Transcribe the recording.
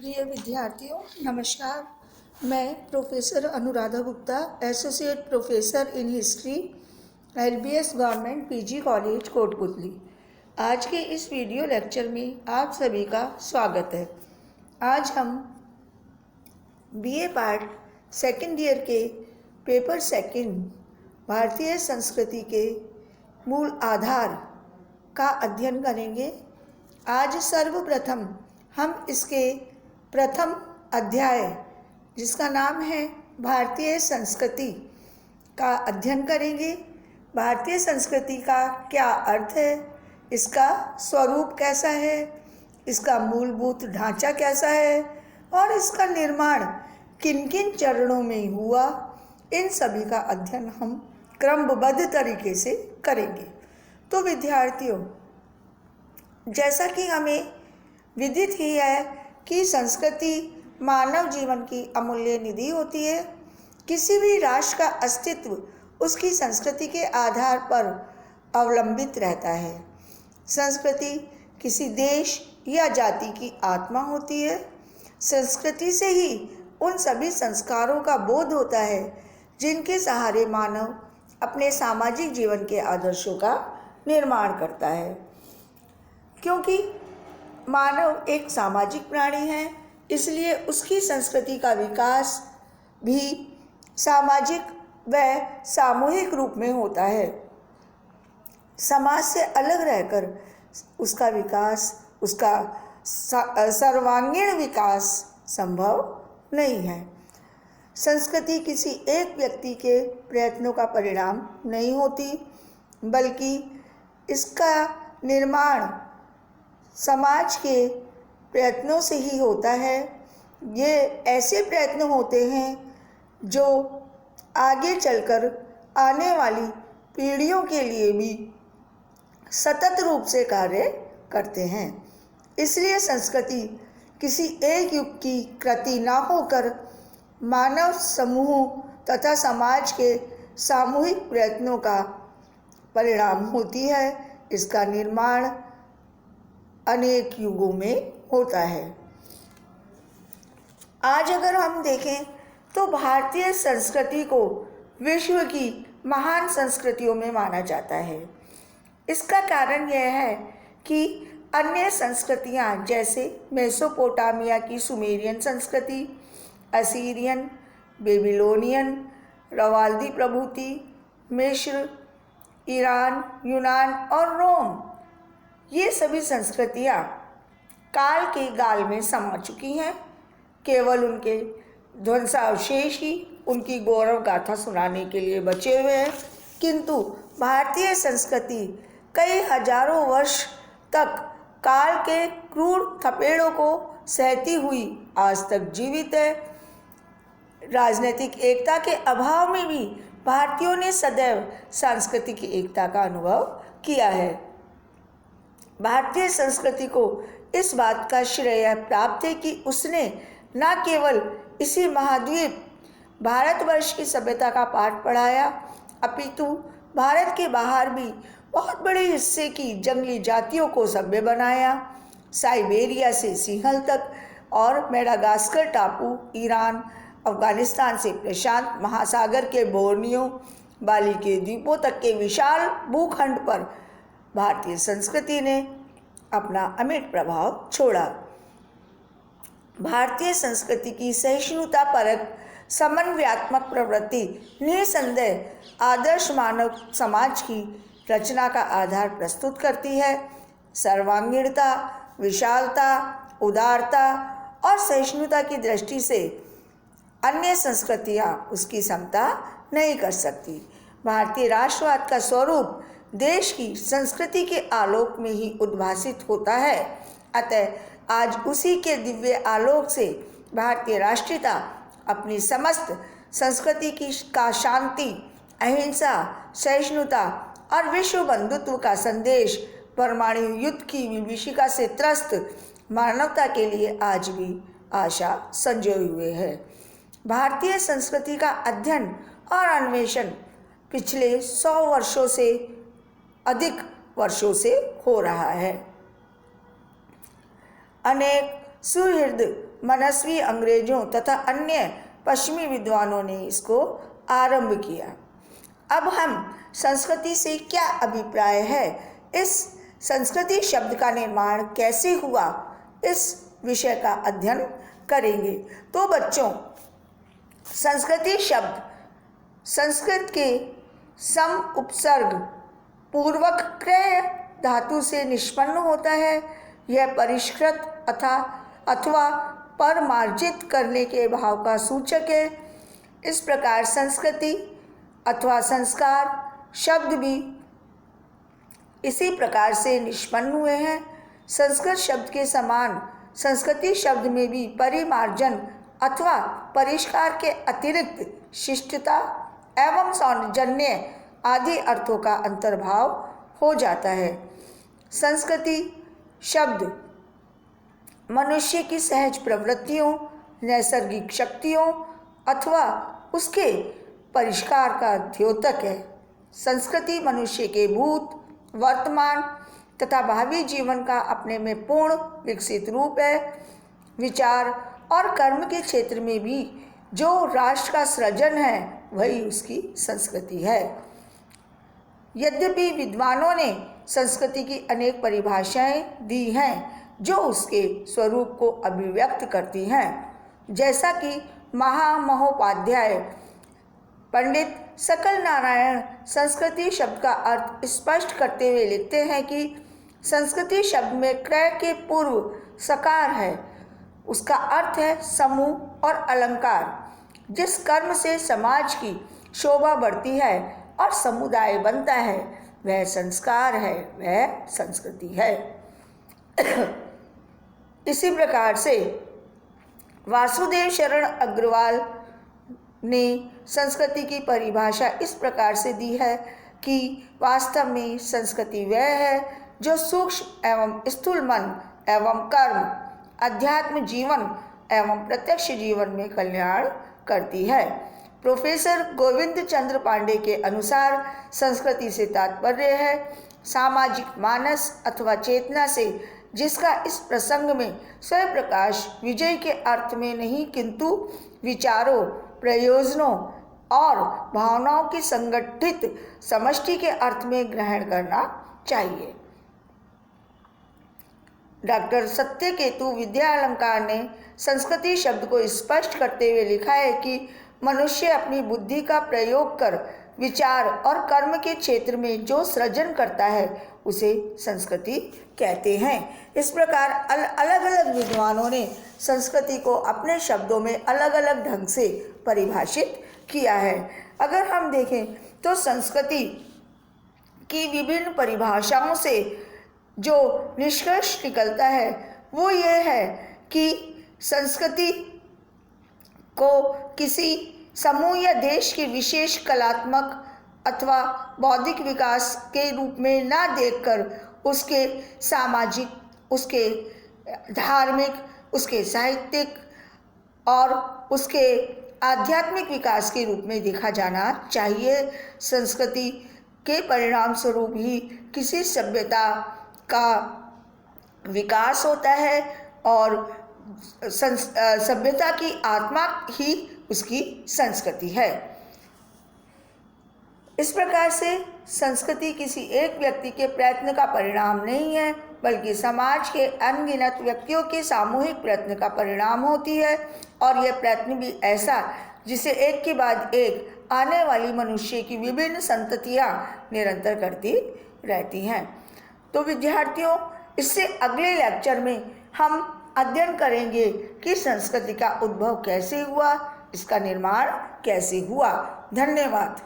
प्रिय विद्यार्थियों, नमस्कार। मैं professor Anuradha Gupta, associate professor in history, LBS government PG college Kotputli. आज के इस वीडियो लेक्चर में आप सभी का स्वागत है। आज हम BA पार्ट सेकेंड ईयर के पेपर सेकेंड भारतीय संस्कृति के मूल आधार का अध्ययन करेंगे। आज सर्वप्रथम हम इसके प्रथम अध्याय, जिसका नाम है भारतीय संस्कृति, का अध्ययन करेंगे। भारतीय संस्कृति का क्या अर्थ है, इसका स्वरूप कैसा है, इसका मूलभूत ढांचा कैसा है और इसका निर्माण किन किन चरणों में हुआ, इन सभी का अध्ययन हम क्रमबद्ध तरीके से करेंगे। तो विद्यार्थियों, जैसा कि हमें विदित ही है कि संस्कृति मानव जीवन की अमूल्य निधि होती है। किसी भी राष्ट्र का अस्तित्व उसकी संस्कृति के आधार पर अवलंबित रहता है। संस्कृति किसी देश या जाति की आत्मा होती है। संस्कृति से ही उन सभी संस्कारों का बोध होता है जिनके सहारे मानव अपने सामाजिक जीवन के आदर्शों का निर्माण करता है। क्योंकि मानव एक सामाजिक प्राणी है, इसलिए उसकी संस्कृति का विकास भी सामाजिक व सामूहिक रूप में होता है। समाज से अलग रहकर उसका विकास, उसका सर्वांगीण विकास संभव नहीं है। संस्कृति किसी एक व्यक्ति के प्रयत्नों का परिणाम नहीं होती, बल्कि इसका निर्माण समाज के प्रयत्नों से ही होता है। ये ऐसे प्रयत्न होते हैं जो आगे चलकर आने वाली पीढ़ियों के लिए भी सतत रूप से कार्य करते हैं। इसलिए संस्कृति किसी एक युग की कृति न होकर मानव समूह तथा समाज के सामूहिक प्रयत्नों का परिणाम होती है। इसका निर्माण अनेक युगों में होता है। आज अगर हम देखें तो भारतीय संस्कृति को विश्व की महान संस्कृतियों में माना जाता है। इसका कारण यह है कि अन्य संस्कृतियां जैसे मेसोपोटामिया की सुमेरियन संस्कृति, असीरियन, बेबीलोनियन, रवाल्दी प्रभृति, मिस्र, ईरान, यूनान और रोम, ये सभी संस्कृतियाँ काल के गाल में समा चुकी हैं। केवल उनके ध्वंसावशेष ही उनकी गौरव गाथा सुनाने के लिए बचे हुए हैं। किंतु भारतीय संस्कृति कई हजारों वर्ष तक काल के क्रूर थपेड़ों को सहती हुई आज तक जीवित है। राजनीतिक एकता के अभाव में भी भारतीयों ने सदैव सांस्कृतिक एकता का अनुभव किया है। भारतीय संस्कृति को इस बात का श्रेय प्राप्त है कि उसने न केवल इसी महाद्वीप भारतवर्ष की सभ्यता का पाठ पढ़ाया, अपितु भारत के बाहर भी बहुत बड़े हिस्से की जंगली जातियों को सभ्य बनाया। साइबेरिया से सिंहल तक और मेडागास्कर टापू, ईरान, अफगानिस्तान से प्रशांत महासागर के बोर्नियो, बाली के द्वीपों तक के विशाल भूखंड पर भारतीय संस्कृति ने अपना अमिट प्रभाव छोड़ा। भारतीय संस्कृति की सहिष्णुता परक समन्वयात्मक प्रवृत्ति निसंदेह आदर्श मानव समाज की रचना का आधार प्रस्तुत करती है। सर्वांगीणता, विशालता, उदारता और सहिष्णुता की दृष्टि से अन्य संस्कृतियाँ उसकी समता नहीं कर सकती। भारतीय राष्ट्रवाद का स्वरूप देश की संस्कृति के आलोक में ही उद्भासित होता है। अतः आज उसी के दिव्य आलोक से भारतीय राष्ट्रीयता अपनी समस्त संस्कृति का शांति, अहिंसा, सहिष्णुता और विश्व बंधुत्व का संदेश परमाणु युद्ध की विभीषिका से त्रस्त मानवता के लिए आज भी आशा संजोए हुए है। भारतीय संस्कृति का अध्ययन और अन्वेषण पिछले 100 वर्षों से अधिक वर्षों से हो रहा है। अनेक सुहृद मनस्वी अंग्रेजों तथा अन्य पश्चिमी विद्वानों ने इसको आरंभ किया। अब हम संस्कृति से क्या अभिप्राय है, इस संस्कृति शब्द का निर्माण कैसे हुआ, इस विषय का अध्ययन करेंगे। तो बच्चों, संस्कृति शब्द संस्कृत के सम उपसर्ग पूर्वक क्रय धातु से निष्पन्न होता है। यह परिष्कृत अथवा परमार्जित करने के भाव का सूचक है। इस प्रकार संस्कृति अथवा संस्कार शब्द भी इसी प्रकार से निष्पन्न हुए हैं। संस्कृत शब्द के समान संस्कृति शब्द में भी परिमार्जन अथवा परिष्कार के अतिरिक्त शिष्टता एवं सौजन्य आदि अर्थों का अंतर्भाव हो जाता है। संस्कृति शब्द मनुष्य की सहज प्रवृत्तियों, नैसर्गिक शक्तियों अथवा उसके परिष्कार का द्योतक है। संस्कृति मनुष्य के भूत, वर्तमान तथा भावी जीवन का अपने में पूर्ण विकसित रूप है। विचार और कर्म के क्षेत्र में भी जो राष्ट्र का सृजन है वही उसकी संस्कृति है। यद्यपि विद्वानों ने संस्कृति की अनेक परिभाषाएं दी हैं जो उसके स्वरूप को अभिव्यक्त करती हैं, जैसा कि महामहोपाध्याय पंडित सकल नारायण संस्कृति शब्द का अर्थ स्पष्ट करते हुए लिखते हैं कि संस्कृति शब्द में क्रय के पूर्व सकार है। उसका अर्थ है समूह और अलंकार। जिस कर्म से समाज की शोभा बढ़ती है और समुदाय बनता है वह संस्कार है, वह संस्कृति है। इसी प्रकार से वासुदेव शरण अग्रवाल ने संस्कृति की परिभाषा इस प्रकार से दी है कि वास्तव में संस्कृति वह है जो सूक्ष्म एवं स्थूल मन एवं कर्म, अध्यात्म जीवन एवं प्रत्यक्ष जीवन में कल्याण करती है। प्रोफेसर गोविंद चंद्र पांडे के अनुसार संस्कृति से तात्पर्य है सामाजिक मानस अथवा चेतना से, जिसका इस प्रसंग में स्वयं प्रकाश विजय के अर्थ में नहीं किंतु विचारों, प्रयोजनों और भावनाओं की संगठित समष्टि के अर्थ में ग्रहण करना चाहिए। डॉक्टर सत्यकेतु विद्यालंकार ने संस्कृति शब्द को स्पष्ट करते हुए लिखा है कि मनुष्य अपनी बुद्धि का प्रयोग कर विचार और कर्म के क्षेत्र में जो सृजन करता है उसे संस्कृति कहते हैं। इस प्रकार अलग अलग विद्वानों ने संस्कृति को अपने शब्दों में अलग अलग ढंग से परिभाषित किया है। अगर हम देखें तो संस्कृति की विभिन्न परिभाषाओं से जो निष्कर्ष निकलता है वो ये है कि संस्कृति को किसी समूह या देश के विशेष कलात्मक अथवा बौद्धिक विकास के रूप में ना देखकर उसके सामाजिक, उसके धार्मिक, उसके साहित्यिक और उसके आध्यात्मिक विकास के रूप में देखा जाना चाहिए। संस्कृति के परिणाम स्वरूप ही किसी सभ्यता का विकास होता है और सभ्यता की आत्मा ही उसकी संस्कृति है। इस प्रकार से संस्कृति किसी एक व्यक्ति के प्रयत्न का परिणाम नहीं है, बल्कि समाज के अनगिनत व्यक्तियों के सामूहिक प्रयत्न का परिणाम होती है, और यह प्रयत्न भी ऐसा जिसे एक के बाद एक आने वाली मनुष्य की विभिन्न संततियाँ निरंतर करती रहती हैं। तो विद्यार्थियों, इससे अगले लेक्चर में हम अध्ययन करेंगे कि संस्कृति का उद्भव कैसे हुआ, इसका निर्माण कैसे हुआ। धन्यवाद।